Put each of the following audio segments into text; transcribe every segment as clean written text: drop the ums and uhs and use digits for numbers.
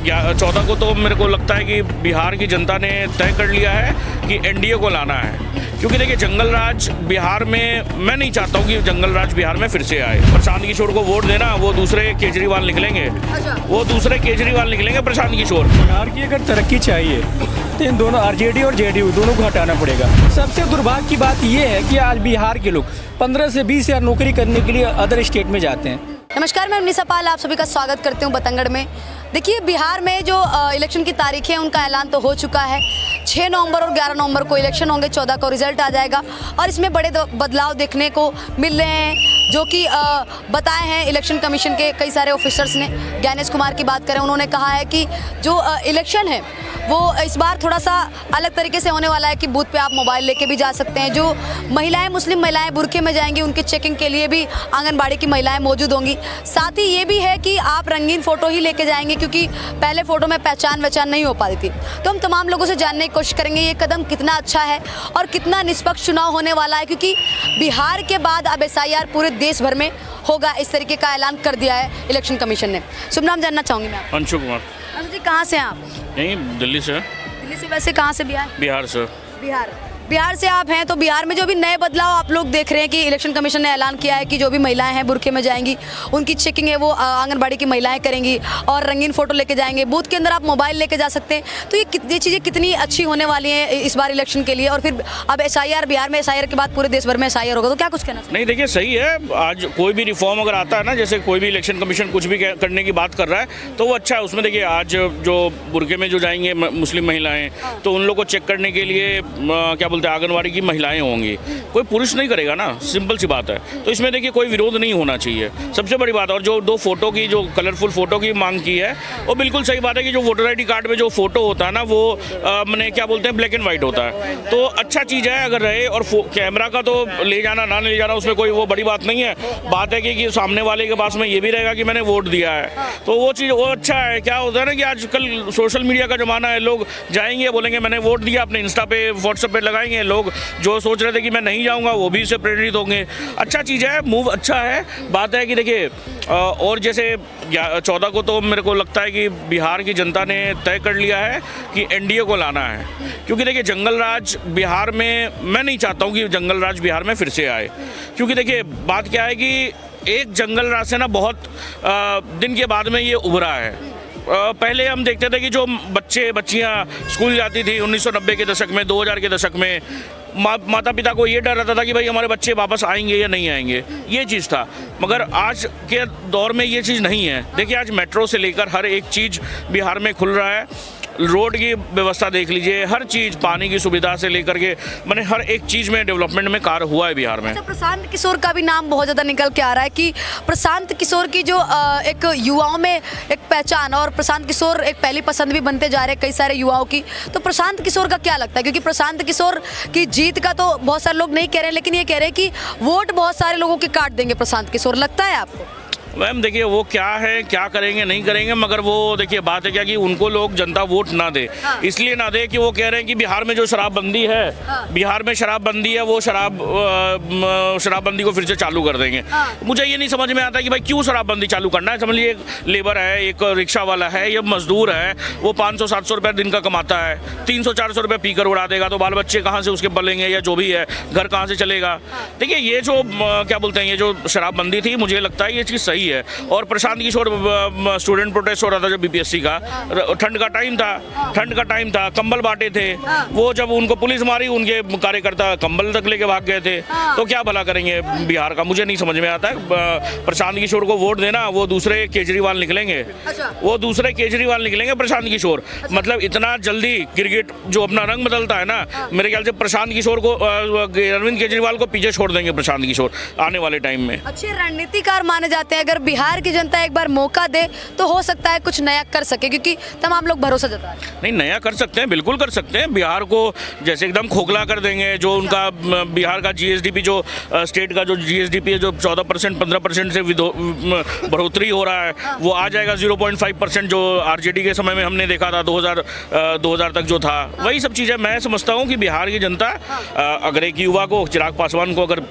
14 को तो मेरे को लगता है कि बिहार की जनता ने तय कर लिया है कि एनडीए को लाना है। क्योंकि देखिए जंगल राज बिहार में, मैं नहीं चाहता हूँ कि जंगल राज बिहार में फिर से आए। प्रशांत किशोर को वोट देना, वो दूसरे केजरीवाल निकलेंगे। वो दूसरे केजरीवाल निकलेंगे प्रशांत किशोर। बिहार की अगर तरक्की चाहिए तो इन दोनों आरजेडी और जेडीयू दोनों को हटाना पड़ेगा। सबसे दुर्भाग्य की बात यह है कि आज बिहार के लोग 15 से 20 हज़ार नौकरी करने के लिए अदर स्टेट में जाते हैं। नमस्कार, मैं निशा पाल आप सभी का स्वागत करती हूँ बतंगड़ में। देखिए बिहार में जो इलेक्शन की तारीखें हैं उनका ऐलान तो हो चुका है। 6 नवंबर और 11 नवंबर को इलेक्शन होंगे, 14 को रिजल्ट आ जाएगा और इसमें बड़े बदलाव देखने को मिल रहे हैं जो कि बताए हैं इलेक्शन कमीशन के कई सारे ऑफिसर्स ने। ज्ञानेश कुमार की बात करें, उन्होंने कहा है कि जो इलेक्शन है वो इस बार थोड़ा सा अलग तरीके से होने वाला है कि बूथ पे आप मोबाइल लेके भी जा सकते हैं। जो महिलाएं, मुस्लिम महिलाएं बुरखे में जाएंगी उनके चेकिंग के लिए भी आंगनबाड़ी की महिलाएं मौजूद होंगी। साथ ही ये भी है कि आप रंगीन फ़ोटो ही लेके जाएंगे क्योंकि पहले फ़ोटो में पहचान नहीं हो पाती थी। तो हम तमाम लोगों से जानने की कोशिश करेंगे ये कदम कितना अच्छा है और कितना निष्पक्ष चुनाव होने वाला है, क्योंकि बिहार के बाद अब SIR पूरे देश भर में होगा, इस तरीके का ऐलान कर दिया है इलेक्शन कमीशन ने। शुभ नाम जानना चाहूँगी मैं। अंशु कुमार। अंशु जी, कहाँ से हैं आप? यहीं दिल्ली से। दिल्ली से? वैसे कहाँ से? बिहार से। बिहार से आप हैं, तो बिहार में जो भी नए बदलाव आप लोग देख रहे हैं कि इलेक्शन कमीशन ने ऐलान किया है कि जो भी महिलाएं हैं बुरखे में जाएंगी उनकी चेकिंग है वो आंगनबाड़ी की महिलाएं करेंगी और रंगीन फ़ोटो लेके जाएंगे, बूथ के अंदर आप मोबाइल लेके जा सकते हैं। तो ये चीज़ें कितनी अच्छी होने वाली हैं इस बार इलेक्शन के लिए। और फिर अब SIR, बिहार में SIR के बाद पूरे देश भर में SIR होगा, तो क्या कुछ कहना? नहीं देखिए सही है, आज कोई भी रिफॉर्म अगर आता है ना, जैसे कोई भी इलेक्शन कमीशन कुछ भी करने की बात कर रहा है तो वो अच्छा है। उसमें देखिए आज जो बुरखे में जो जाएंगे मुस्लिम महिलाएँ, तो उन लोग को चेक करने के लिए क्या बोलते हैं आंगनबाड़ी की महिलाएं होंगी, कोई पुरुष नहीं करेगा ना, सिंपल सी बात है। तो इसमें देखिए कोई विरोध नहीं होना चाहिए, सबसे बड़ी बात। और जो 2 फोटो की, जो कलरफुल फोटो की मांग की है वो बिल्कुल सही बात है कि जो वोटर ID कार्ड में जो फोटो होता है ना वो मैंने क्या बोलते हैं ब्लैक एंड वाइट होता है, तो अच्छा चीज़ है अगर रहे। और कैमरा का तो ले जाना ना ले जाना उसमें कोई वो बड़ी बात नहीं है। बात है कि सामने वाले के पास में ये भी रहेगा कि मैंने वोट दिया है, तो वो चीज़ वो अच्छा है। क्या होता है ना कि आजकल सोशल मीडिया का ज़माना है, लोग जाएंगे बोलेंगे मैंने वोट दिया, अपने इंस्टा पे व्हाट्सएप पे लगाएंगे। लोग जो सोच रहे थे कि मैं नहीं जाऊंगा वो भी इससे प्रेरित होंगे। अच्छा चीज़ है, मूव अच्छा है। बात है कि देखिए और जैसे 14 को तो मेरे को लगता है कि बिहार की जनता ने तय कर लिया है कि एनडीए को लाना है। क्योंकि देखिए जंगल राज बिहार में, मैं नहीं चाहता हूँ कि जंगल राज बिहार में फिर से आए। क्योंकि देखिए बात क्या है कि एक जंगल राज से ना बहुत दिन के बाद में ये उभरा है। पहले हम देखते थे कि जो बच्चियाँ स्कूल जाती थी 1990 के दशक में, 2000 के दशक में, माता पिता को ये डर रहता था कि भाई हमारे बच्चे वापस आएंगे या नहीं आएंगे, ये चीज़ था। मगर आज के दौर में ये चीज़ नहीं है। देखिए आज मेट्रो से लेकर हर एक चीज़ बिहार में खुल रहा है। रोड की व्यवस्था देख लीजिए, हर चीज़, पानी की सुविधा से लेकर के मैंने हर एक चीज़ में डेवलपमेंट में कार्य हुआ है बिहार में। अच्छा, प्रशांत किशोर का भी नाम बहुत ज़्यादा निकल के आ रहा है कि प्रशांत किशोर की जो एक युवाओं में एक पहचान, और प्रशांत किशोर एक पहली पसंद भी बनते जा रहे हैं कई सारे युवाओं की। तो प्रशांत किशोर का क्या लगता है? क्योंकि प्रशांत किशोर की जीत का तो बहुत सारे लोग नहीं कह रहे हैं, लेकिन ये कह रहे हैं कि वोट बहुत सारे लोगों के काट देंगे प्रशांत किशोर, लगता है आपको? मैम देखिए वो क्या है, क्या करेंगे नहीं करेंगे, मगर वो देखिए बात है क्या कि उनको लोग जनता वोट ना दे। इसलिए ना दे कि वो कह रहे हैं कि बिहार में जो शराबबंदी है, बिहार में शराबबंदी है, वो शराबबंदी को फिर से चालू कर देंगे। मुझे ये नहीं समझ में आता कि भाई क्यों शराबबंदी चालू करना है। समझ लीजिए एक लेबर है, एक रिक्शा वाला है, ये मजदूर है, वो 500-700 रुपये दिन का कमाता है, 300-400 रुपये पीकर उड़ा देगा, तो बाल बच्चे कहाँ से उसके पलेंगे या जो भी है, घर कहाँ से चलेगा। देखिए ये जो क्या बोलते हैं, ये जो शराबबंदी थी, मुझे लगता है ये चीज़ सही है। और प्रशांत किशोर स्टूडेंट प्रोटेस्ट हो रहा था जब BPSC का, ठंड का टाइम था, कंबल बांटे थे, वो जब उनको पुलिस मारी उनके कार्यकर्ता कंबल तक लेके भाग गए थे। तो क्या भला करेंगे बिहार का, मुझे नहीं समझ में आता है। प्रशांत किशोर को वोट देना, वो दूसरे केजरीवाल निकलेंगे, प्रशांत किशोर। मतलब इतना जल्दी क्रिकेट जो अपना रंग बदलता है ना, मेरे ख्याल से प्रशांत किशोर को, अरविंद केजरीवाल को पीछे छोड़ देंगे प्रशांत किशोर आने वाले टाइम में। अच्छे रणनीतिकार माने जाते हैं, अगर बिहार की जनता एक बार मौका दे तो हो सकता है कुछ नया कर सके, क्योंकि तमाम लोग भरोसा जता रहे हैं। नहीं, नया कर सकते हैं, बिल्कुल कर सकते हैं। बिहार को जैसे एकदम खोखला कर देंगे। जो उनका बिहार का GSDP, जो स्टेट का जो GSDP है, जो 14% 15% से बढ़ोतरी हो रहा है, वो आ जाएगा 0.5%, जो RJD के समय में हमने देखा था 2000 तक जो था। वही सब चीज़ें मैं समझता हूँ कि बिहार की जनता अगर एक युवा को, चिराग पासवान को अगर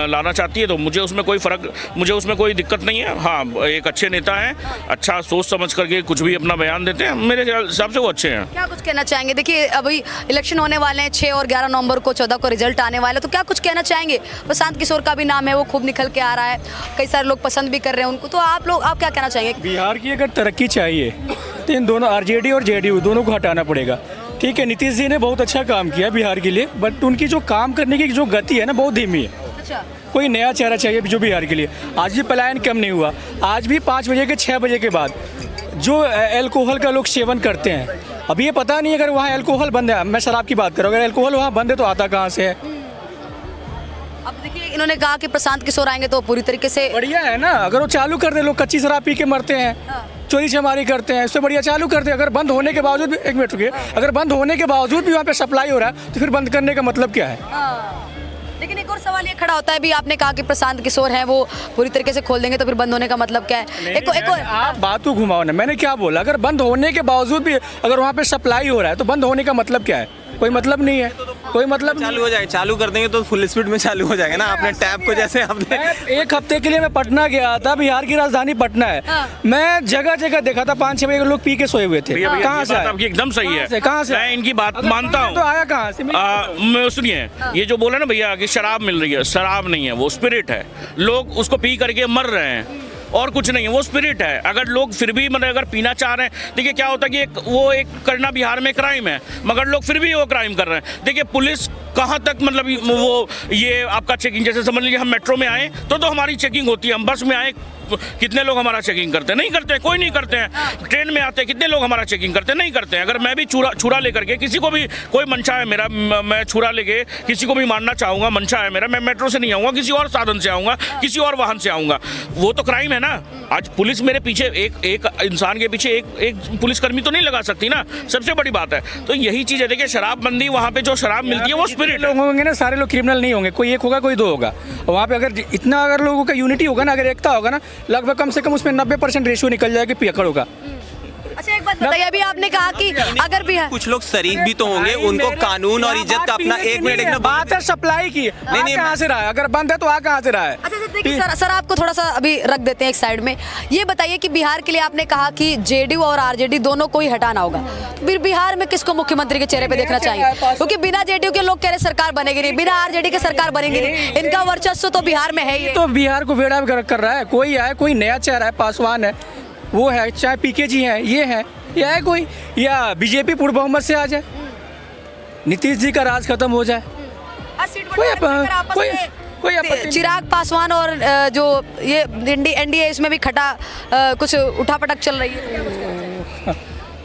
लाना चाहती है तो मुझे उसमें कोई फ़र्क, मुझे उसमें कोई दिक्कत नहीं है। हाँ, एक अच्छे नेता हैं, अच्छा सोच समझ करके कुछ भी अपना बयान देते हैं, मेरे हिसाब से वो अच्छे हैं। क्या कुछ कहना चाहेंगे? देखिए अभी इलेक्शन होने वाले हैं, 6 और 11 नवंबर को, 14 को रिजल्ट आने वाला है, तो क्या कुछ कहना चाहेंगे? प्रशांत किशोर का भी नाम है, वो खूब निकल के आ रहा है, कई सारे लोग पसंद भी कर रहे हैं उनको, तो आप क्या कहना चाहेंगे? बिहार की अगर तरक्की चाहिए तो इन दोनों आरजेडी और जेडीयू दोनों को हटाना पड़ेगा। ठीक है, नीतीश जी ने बहुत अच्छा काम किया बिहार के लिए, बट उनकी जो काम करने की जो गति है ना, बहुत धीमी है। अच्छा, कोई नया चेहरा चाहिए जो बिहार के लिए। आज भी पलायन कम नहीं हुआ। आज भी 5 बजे के 6 बजे के बाद जो अल्कोहल का लोग सेवन करते हैं, अभी ये पता नहीं अगर वहाँ अल्कोहल बंद है, मैं शराब की बात कर रहा हूँ, अगर अल्कोहल वहाँ बंद है तो आता कहाँ से है? अब देखिए इन्होंने कहा कि प्रशांत किशोर आएंगे तो पूरी तरीके से बढ़िया है ना, अगर वो चालू कर दे। लोग कच्ची शराब पी के मरते हैं, चोरी चमारी करते हैं, इससे बढ़िया चालू कर दे। अगर बंद होने के बावजूद भी, एक मिनट रुकिए, अगर बंद होने के बावजूद भी वहाँ पे सप्लाई हो रहा है तो फिर बंद करने का मतलब क्या है? लेकिन एक और सवाल ये खड़ा होता है, भी आपने कहा कि प्रशांत किशोर हैं वो पूरी तरीके से खोल देंगे तो फिर बंद होने का मतलब क्या है? एक और आप बात को घुमाओ ना, मैंने क्या बोला? अगर बंद होने के बावजूद भी अगर वहाँ पे सप्लाई हो रहा है तो बंद होने का मतलब क्या है? कोई मतलब नहीं है, कोई मतलब नहीं। चालू हो जाएगा, चालू कर देंगे तो फुल स्पीड में चालू हो जाएगा ना। आपने टैप को जैसे आपने एक हफ्ते के लिए मैं पटना गया था, बिहार की राजधानी पटना है, मैं जगह जगह देखा था 5-6 बजे लोग पी के सोए हुए थे। कहाँ से? आपकी एकदम सही है, कहाँ से? मैं इनकी बात मानता हूँ। तो आया कहाँ से? सुनिए, ये जो बोला ना भैया कि शराब मिल रही है, शराब नहीं है, वो स्पिरिट है। लोग उसको पी करके मर रहे हैं और कुछ नहीं है, वो स्पिरिट है। अगर लोग फिर भी मतलब अगर पीना चाह रहे हैं, देखिए क्या होता है कि वो एक करना बिहार में क्राइम है, मगर लोग फिर भी वो क्राइम कर रहे हैं। देखिए पुलिस कहाँ तक मतलब वो ये आपका चेकिंग, जैसे समझ लीजिए हम मेट्रो में आए तो हमारी चेकिंग होती है, हम बस में आए कितने लोग हमारा चेकिंग करते हैं? नहीं करते, कोई नहीं करते हैं। ट्रेन में आते कितने लोग हमारा चेकिंग करते हैं? नहीं करते हैं। अगर मैं भी छुरा लेकर के किसी को भी कोई मंशा है मेरा, मैं छुरा लेके किसी को भी मारना चाहूँगा, मंशा है मेरा, मैं मेट्रो से नहीं आऊँगा, किसी और साधन से आऊँगा, किसी और वाहन से आऊँगा, वो तो क्राइम है ना। आज पुलिस मेरे पीछे एक इंसान के पीछे एक पुलिसकर्मी तो नहीं लगा सकती ना, सबसे बड़ी बात है। तो यही चीज़ है। देखिए शराबबंदी, वहाँ पे जो शराब मिलती है वो स्पिरिट लोग होंगे ना, सारे लोग क्रिमिनल नहीं होंगे, कोई एक होगा कोई 2 होगा। वहाँ पे अगर इतना अगर लोगों का यूनिटी होगा ना, अगर एकता होगा ना, लगभग कम से कम उसमें 90% रेशियो निकल जाएगा पियकड़ होगा। अच्छा एक बात बताइए, अभी आपने कहा कि अगर भी कुछ लोग शरीफ भी तो होंगे, उनको कानून और इज्जत का अपना एक मिनट बात है सप्लाई की। नहीं कहाँ से रहा है? अगर बंद है तो आ कहाँ से रहा है? अच्छा देखिए सर आपको थोड़ा सा अभी रख देते हैं एक साइड में। ये बताइए कि बिहार के लिए आपने कहा कि जेडीयू और आरजेडी दोनों को ही हटाना होगा, तो फिर बिहार में किसको मुख्यमंत्री के चेहरे पे देखना चाहिए? क्योंकि बिना जेडीयू के लोग कह रहे सरकार बनेगी नहीं, बिना आरजेडी के सरकार बनेगी नहीं, इनका वर्चस्व तो बिहार में है ही। तो बिहार को बेड़ा कर रहा है, कोई आए, कोई नया चेहरा है, पासवान है, वो है, चाहे पीके जी है, ये है, या है कोई, या बीजेपी पूर्ण बहुमत से आ जाए, नीतीश जी का राज खत्म हो जाए, कोई चिराग पासवान और जो ये एनडीए इसमें भी खटा कुछ उठापटक चल रही है।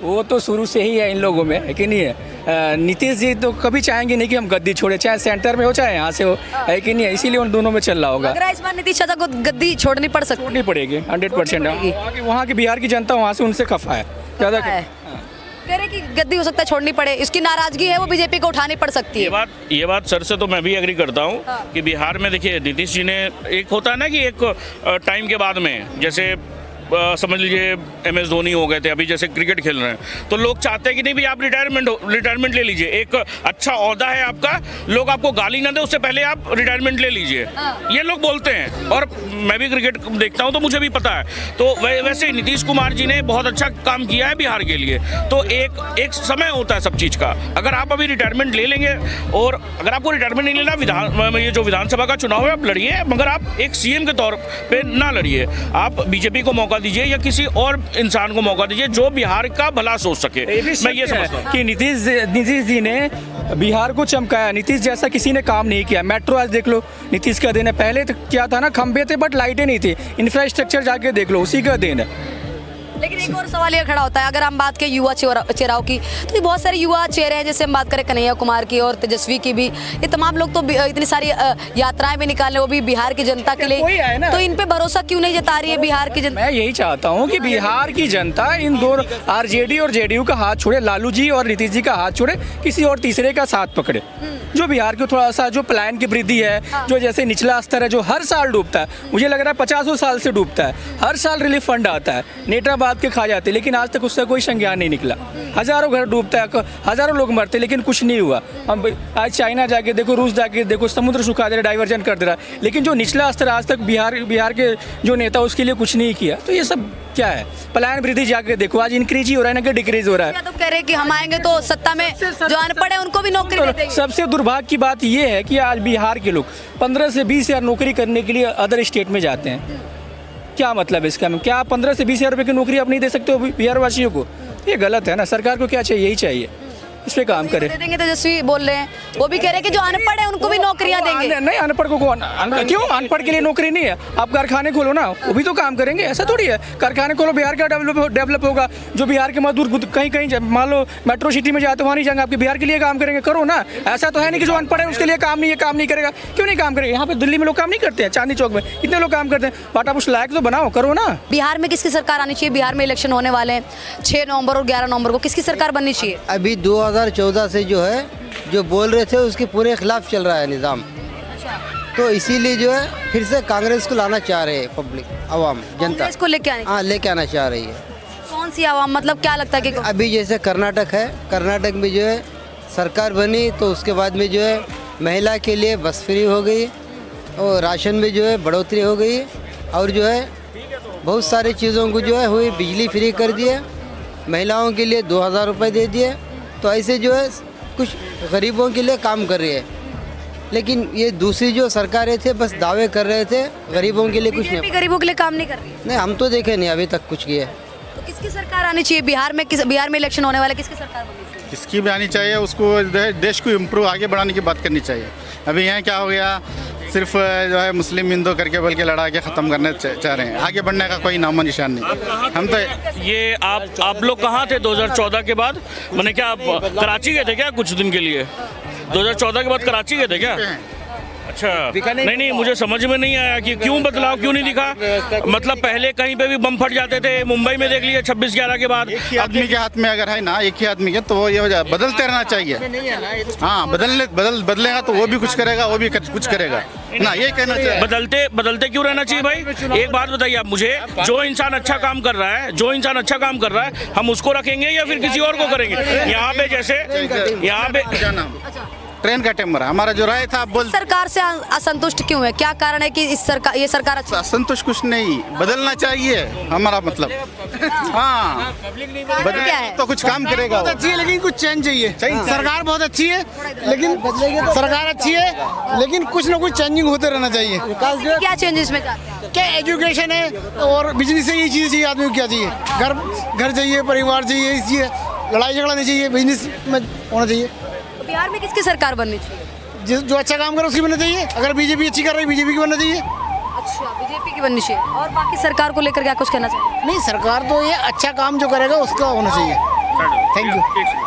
वो तो शुरू से ही है इन लोगों में, है कि नहीं है? नीतीश जी तो कभी चाहेंगे नहीं कि हम गद्दी छोड़े, चाहे सेंटर में हो चाहे यहाँ से हो, है कि नहीं है? इसीलिए उन दोनों में चल रहा होगा। अगर इस बार नीतीश चाचा को गद्दी छोड़नी पड़ सकती, छोड़नी पड़ेगी 100%। वहाँ की बिहार की जनता वहाँ से उनसे खफा है ज़्यादा। कह रहे कि गद्दी हो सकता है छोड़नी पड़े, इसकी नाराजगी है वो बीजेपी को उठानी पड़ सकती है। ये बात सर से तो मैं भी एग्री करता हूँ कि बिहार में देखिए नीतीश जी ने, एक होता है ना कि एक टाइम के बाद में, जैसे समझ लीजिए MS धोनी हो गए थे, अभी जैसे क्रिकेट खेल रहे हैं, तो लोग चाहते हैं कि नहीं भी आप रिटायरमेंट ले लीजिए, एक अच्छा ओहदा है आपका, लोग आपको गाली ना दे उससे पहले आप रिटायरमेंट ले लीजिए, ये लोग बोलते हैं। और मैं भी क्रिकेट देखता हूं तो मुझे भी पता है। तो वैसे ही नीतीश कुमार जी ने बहुत अच्छा काम किया है बिहार के लिए। तो एक समय होता है सब चीज़ का। अगर आप अभी रिटायरमेंट ले लेंगे, और अगर आपको रिटायरमेंट नहीं लेना, ये जो विधानसभा का चुनाव है आप लड़िए, मगर आप एक CM के तौर पर ना लड़िए, आप बीजेपी को मौका दीजिए या किसी और इंसान को मौका दीजिए जो बिहार का भला सोच सके। मैं ये समझता हूँ कि नीतीश जी ने बिहार को चमकाया। नीतीश जैसा किसी ने काम नहीं किया। मेट्रो आज देख लो, नीतीश का देन है। पहले तो क्या था ना, खंबे थे बट लाइटें नहीं थी। इंफ्रास्ट्रक्चर जाके देख लो, उसी का देन है। लेकिन एक और सवाल ये खड़ा होता है, अगर हम बात करें युवा चेहराओं की, तो बहुत सारे युवा चेहरे हैं, जैसे हम बात करें कन्हैया कुमार की और तेजस्वी की भी, ये तमाम लोग तो इतनी सारी यात्राएं भी निकाले, वो भी बिहार की जनता के लिए, तो इन पे भरोसा क्यों नहीं जता रही है बिहार की जनता? मैं यही चाहता हूँ कि बिहार की जनता इन दोनों आरजेडी और जेडीयू का हाथ छोड़े, लालू जी और नीतीश जी का हाथ छोड़े, किसी और तीसरे का साथ पकड़े, जो बिहार को थोड़ा सा जो पलायन की वृद्धि है, जो जैसे निचला स्तर है, जो हर साल डूबता है, मुझे लग रहा है 50 साल से डूबता है, हर साल रिलीफ फंड आता है, नेटाबाज लाद के खा जाते, लेकिन आज तक उसका कोई संज्ञान नहीं निकला। हज़ारों घर डूबता है, हज़ारों लोग मरते, लेकिन कुछ नहीं हुआ। हम आज चाइना जाके देखो, रूस जाके देखो, समुद्र सुखा दे रहा, डाइवर्जन कर दे रहा, लेकिन जो निचला स्तर आज तक बिहार के जो नेता उसके लिए कुछ नहीं किया। तो ये सब क्या है? पलायन वृद्धि जाके देखो, आज इंक्रीज ही हो रहा है ना कि डिक्रीज हो रहा है। तो कह रहे हैं कि हम आएंगे तो सत्ता में जो अनपढ़ है उनको भी नौकरी दे देंगे। सबसे दुर्भाग्य की बात ये है कि आज बिहार के लोग 15 से 20 हज़ार नौकरी करने के लिए अदर स्टेट में जाते हैं। क्या मतलब है इसका? क्या आप 15 से 20 हज़ार रुपये की नौकरी आप नहीं दे सकते हो बिहार वासियों को? ये गलत है ना। सरकार को क्या चाहिए? यही चाहिए, इस पे काम करे। दे देंगे तेजस्वी बोल रहे हैं, वो भी कह रहे हैं कि जो अनपढ़ है उनको भी नौकरियां देंगे। नहीं, अनपढ़ को क्यों? अनपढ़ के लिए नौकरी नहीं है? आप कारखाने खोलो ना, वो भी तो काम करेंगे। ऐसा थोड़ी है, कारखाने खोलो, बिहार का डेवलप होगा। जो बिहार के मजदूर कहीं मान लो मेट्रो सिटी में जाते वहाँ नहीं जाएंगे, आपके बिहार के लिए काम करेंगे, करो ना। ऐसा तो है नहीं कि जो अनपढ़ है उसके लिए काम नहीं करेगा। क्यों नहीं काम करेगा? यहाँ पे दिल्ली में लोग काम नहीं करते हैं, चांदनी चौक में कितने लोग काम करते हैं, बट आप उस लायक तो बनाओ, करो ना। बिहार में किसकी सरकार आनी चाहिए? बिहार में इलेक्शन होने वाले हैं 6 नवंबर और 11 नवंबर को, किसकी सरकार बननी चाहिए? अभी 2014 से जो है जो बोल रहे थे उसके पूरे खिलाफ चल रहा है निज़ाम, तो इसीलिए जो है फिर से कांग्रेस को लाना चाह रहे हैं पब्लिक, आवाम, जनता। इसको लेके आने हाँ, लेके आना चाह रही है। कौन सी आवाम? मतलब क्या लगता है कि अभी जैसे कर्नाटक है, कर्नाटक में जो है सरकार बनी तो उसके बाद में जो है महिला के लिए बस फ्री हो गई और राशन में जो है बढ़ोतरी हो गई और जो है बहुत सारी चीज़ों को जो है हुई, बिजली फ्री कर दिए, महिलाओं के लिए 2000 रुपये दे दिए। तो ऐसे जो है कुछ गरीबों के लिए काम कर रही है। लेकिन ये दूसरी जो सरकारें थे बस दावे कर रहे थे, गरीबों के लिए कुछ बीजेपी नहीं। गरीबों के लिए काम नहीं कर रही है? नहीं, हम तो देखे नहीं अभी तक कुछ किए। तो किसकी सरकार आनी चाहिए बिहार में? बिहार में इलेक्शन होने वाला, किसकी सरकार बननी चाहिए? किसकी भी आनी चाहिए, उसको देश को इम्प्रूव आगे बढ़ाने की बात करनी चाहिए। अभी यहाँ क्या हो गया, सिर्फ जो है मुस्लिम हिंदू करके बल्कि लड़ा के ख़त्म करना चाह रहे हैं, आगे बढ़ने का कोई नामो निशान नहीं। हम तो ये आप लोग कहाँ थे 2014 के बाद? मैंने क्या आप कराची गए थे क्या कुछ दिन के लिए? 2014 के बाद कराची गए थे क्या? अच्छा, नहीं, मुझे समझ में नहीं आया कि क्यों बदलाव क्यों नहीं दिखा। मतलब पहले कहीं पे भी बम फट जाते थे, मुंबई में देख लिए 26/11 के बाद। एक ही आदमी के हाथ में अगर है ना, एक ही आदमी के, तो वो ये हो जाए, बदलते रहना चाहिए। हाँ, बदलेगा तो वो भी कुछ करेगा, वो भी कुछ करेगा ना, ये कहना चाहिए। बदलते क्यों रहना चाहिए भाई? एक बात बताइए आप मुझे, जो इंसान अच्छा काम कर रहा है हम उसको रखेंगे या फिर किसी और को करेंगे? यहाँ पे जैसे यहाँ पे ट्रेन का टेम्पर हमारा जो राय था, आप बोल सरकार से असंतुष्ट क्यों है? क्या कारण है कि ये सरकार अच्छी? असंतुष्ट कुछ नहीं, बदलना चाहिए हमारा मतलब। हाँ, कारण क्या है? तो कुछ काम करेगा वो। अच्छी है लेकिन कुछ चेंज चाहिए। सरकार बहुत अच्छी है लेकिन सरकार अच्छी है लेकिन कुछ ना कुछ चेंजिंग होते रहना चाहिए। क्या चेंजेस में चाहते हैं? क्या एजुकेशन है और बिजनेस से, ये चीज़ चाहिए आदमी को। क्या चाहिए? घर चाहिए, परिवार चाहिए, चाहिए, लड़ाई झगड़ा नहीं चाहिए, बिजनेस में होना चाहिए। तो बिहार में किसकी सरकार बननी चाहिए? जो अच्छा काम करे उसकी बनना चाहिए। अगर बीजेपी अच्छी कर रही है, बीजेपी की बनना चाहिए। अच्छा, बीजेपी की बननी चाहिए। और बाकी सरकार को लेकर क्या कुछ कहना चाहिए? नहीं, सरकार तो ये अच्छा काम जो करेगा उसका होना चाहिए। Thank you.